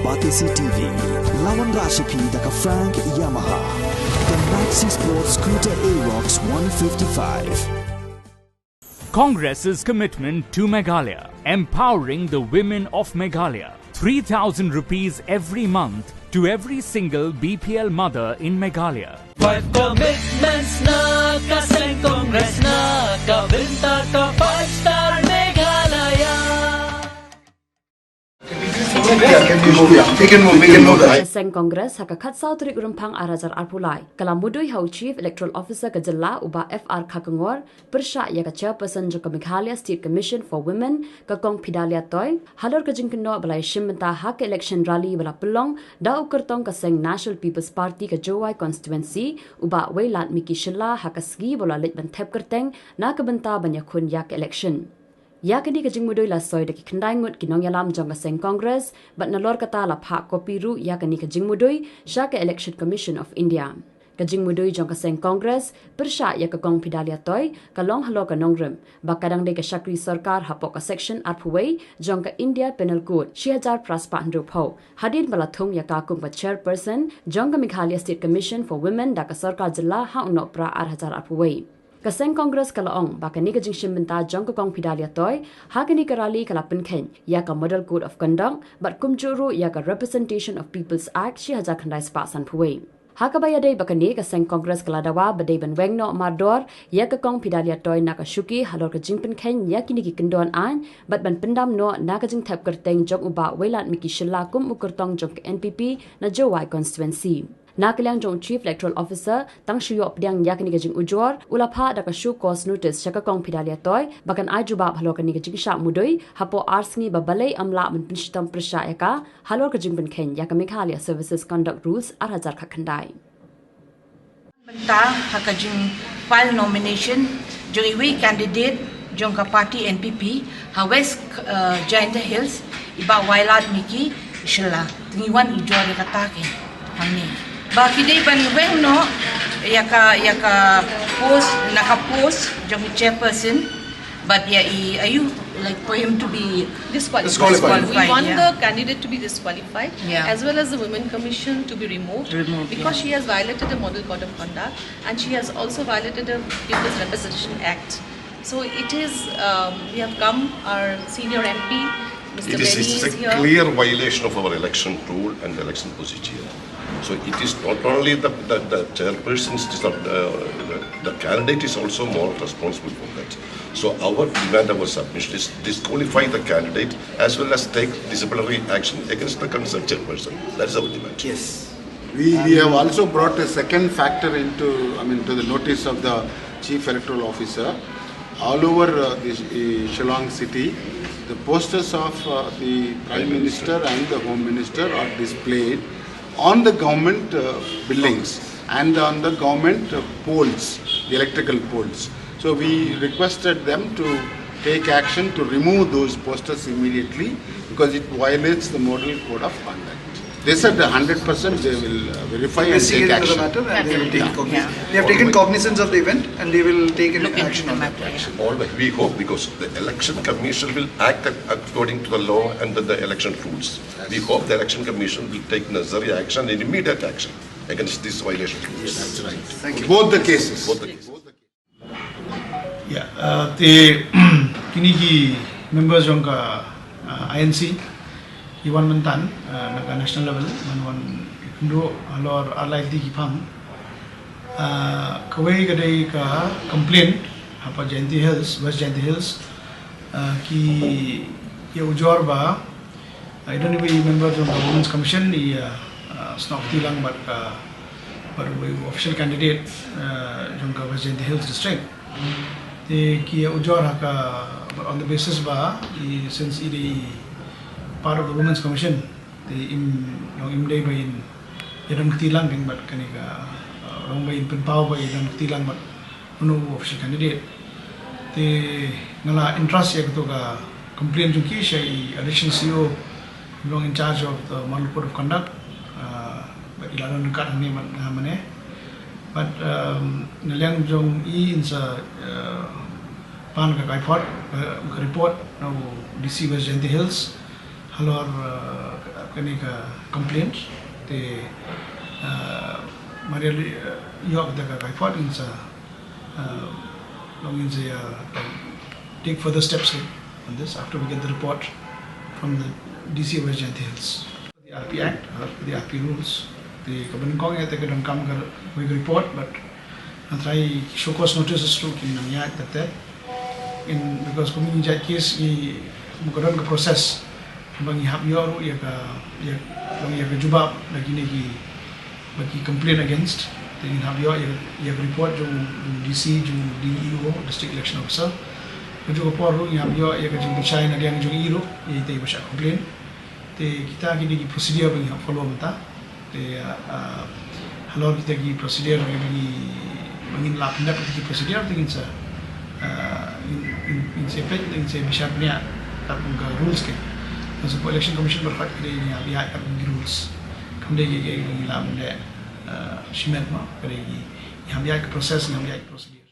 Batisi TV, Lawan Rashipi Daka Frank Yamaha, the Maxi Sports Scooter Arox 155. Congress's commitment to Meghalaya, empowering the women of Meghalaya. 3,000 rupees every month to every single BPL mother in Meghalaya. 5 commitments na kaseng Congress na Bynta ka 5-star Meghalaya. Kaseng Congress hakakat sautrik rumpang arajar arpulai. Kala Mudui hau Chief Electoral Officer kajala uba FR kakangor persya ya ka Chairperson joka Meghalaya State Commission for Women kakong Pidalia toy halor kajingkeno balai Ïashim Bynta hak election rally bala pelong da ukertong kaseng National People's Party ka Jowai constituency uba Wailat Miki Shilla hakasgi bola lit bantep kerteng na ka Bynta banyakun yak election. Ya kini kajing Mudui la soy daki kendai ngut kinong yalam jong kaseng Congress bat nalor kata la phak kopi ru ya kini kajing Mudui Shah ka Election Commission of India. Kajing Mudui jong kaseng Congress persya ya kakong Pidalia toy kalong halo ka nongrim bakadang de ka Shakri Sarkar hapok ka section arpuway jong ka India Penal Code 6000 praspa handru pho hadin balathung ya kakung ba Chairperson jong ka Meghalaya State Commission for Women da ka Sarkar jilla ha unok pra 8000 arpuway. Kaseng Congress kalaong bakani kajing Ïashim Bynta jong kakong Pidalia toy hakani karali kalapin ken ya ka Model Code of Conduct bat kumjuru ya ka Representation of People's Act 6000 khandai spa san phuwei. Hakabayadai bakani kaseng Congress kaladawa badai ban wengno mardor ya kakong Pidalia toy nakashuki halor kajing pen ken ya kini ki kendon an bat ban pendam no nakajing thap kerteng jong uba Wailat Miki Shilla kum ukertong jong ka NPP na Jowai constituency. Nakaliang jong Chief Electoral Officer tang shuyop diang yakini kajing ujor ulapha da ka show cause notice shaka kong Pidalia toy bakan ai jubab halor kani kajing Shah Mudui hapo arsngi babalai amla men pinshitam persya yaka halor kajing ben ken yaka Meghalaya Services Conduct Rules arhajar khakhandai. Bynta hakajing file nomination jong iwi candidate jong ka party NPP ha West Giant Hills iba Wailat Miki Shilla tingiwan ujor katake hangni. Baki day ban weng no yaka post naka post jong Chairperson but ya ayu like for him to be disqualified. We want the candidate to be disqualified as well as the Women Commission to be removed because she has violated the Model Code of Conduct and she has also violated the People's Representation Act. So it is we have come our senior MP Mr. It is a clear violation of our election rule and election procedure. So it is not only the chairperson, the candidate is also more responsible for that. So our demand, our submission is disqualify the candidate as well as take disciplinary action against the concerned chairperson. That is our demand. Yes. We have also brought a second factor into, to the notice of the Chief Electoral Officer. All over the Shillong city, the posters of the Prime Minister and the Home Minister are displayed on the government buildings and on the government poles, the electrical poles. So we requested them to take action to remove those posters immediately because it violates the Model Code of Conduct. They said 100% they will verify and take action. They have taken cognizance of the event and they will take action on that. Always we hope because the Election Commission will act according to the law and the election rules. We hope the Election Commission will take necessary action and immediate action against this violation. Yes, that's right. Thank you. Both the cases. Yeah, the kini members of INC. Iwan mentan naga national level manwan indo alor alai di kipang kawai kadai ka complaint apa Jayanti Hills West Jayanti Hills ki ye ujor ba I don't even remember the Women's Commission di snok tilang but official candidate jong ka West Jayanti Hills district the ki ujor haka on the basis ba since it part of the Women's Commission, the imday by in Iran Tilang but kanika wrong by in Penpao by Iran Tilang but no official candidate. The nala interest ya to ka complaint to Kisha election CEO belong in charge of the Model Code of Conduct but ilanon kat ni mane but nalang jong in sa pan ka kaipot report now DC West Jayanti Hills halor kani ka complaint te mariali yok da ka report in sa long in take further steps on this after we get the report from the DC of West Jaintia Hills. The RP Act, the RP rules, the Kaban Kong at the Kadam Kam we report, but I try show cause notices to Kinamia that in because community case the Mukaran process bang ihap yoru ya ka jubab lagi bagi complain against then have your report to DC to DEO district election officer जो report ru have your ya ka jung shine again jung iro ye te basha complain te kita gini ki procedure bang follow mata te halor kita ki procedure bagi bangin la pindah ki procedure tingin sa in sepet in se basha punya tapung rules ke masuk election commission berhak kita ini ya rules kemudian ye la benda shimet ma kare yang biaya proses yang biaya prosedur.